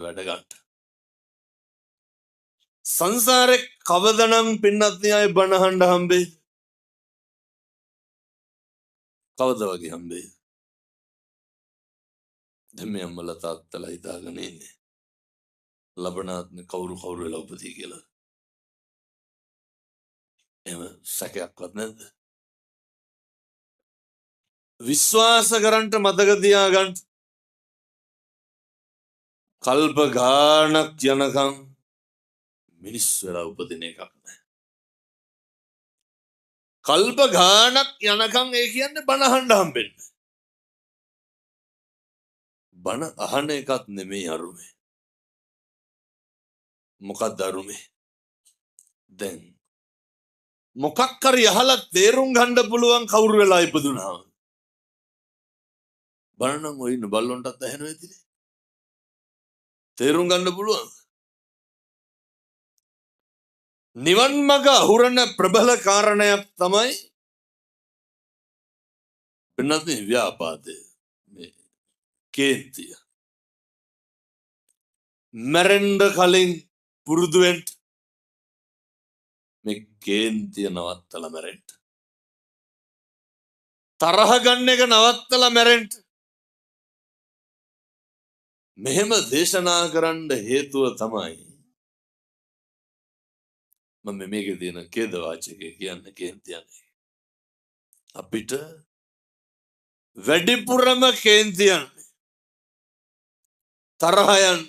වැඩ ගන්න. සංසාරේ කවදනම් පින්නත් න්යාය බණහඬ හම්බේ? කවද වගේ හම්බේ? දැන් මේ අම්මලා තාත්තලා හිතාගෙන ඉන්නේ ලබනාත්ම කවුරු වෙලා උපදී කියලා. එහෙම සැකයක්වත් නැද්ද? විශ්වාස කරන්ට මතක තියාගන්න කල්ප ගානක් යනකම් මිනිස් වෙලා උපදින එකක් නෑ. කල්ප ගානක් යනකම් ඒ කියන්නේ බණ අහන්න හම්බෙන්නේ. බණ අහන එකත් නෙමෙයි අරුමේ. මොකක්ද අරුමේ? දැන් මොකක් හරි අහලා තේරුම් ගන්න පුළුවන් කවුරු වෙලා ඉපදුනා. බණ නම් ඔය ඉන්න බල්ලොන්ටත් ඇහෙනවා ඉතින්. තේරුම් ගන්න පුළුවන්. නිවන් මඟ අහුරන ප්‍රබල කාරණයක් තමයි වෙනත් ව්‍යාපාදය. මේ කේන්තිය. මැරෙන්න කලින් පුරුදු වෙන්න මේ කේන්තිය නවත්තලා මැරෙන්න. තරහ ගන්න එක නවත්තලා මැරෙන්න. මෙහෙම දේශනා කරන්න හේතුව තමයි මම මේකේ තියෙන ඛේද වාචකය කියන්නේ කේන්තියනේ. අපිට වැඩිපුරම කේන්තියන් තරහයන්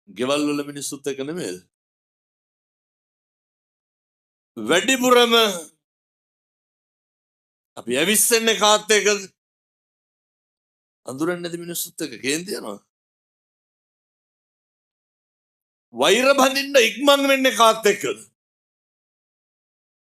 ගෙවල් වල මිනිස්සුත් එක්ක නෙමෙයි. වැඩිපුරම අපි ඇවිස්සෙන්නේ කාත් එක්කද? අඳුරන්නේ නැති මිනිස්සුත් එක්ක කේන්ති යනවා. වෛර බඳින්න ඉක්මන් වෙන්නේ කාත් එක්කද?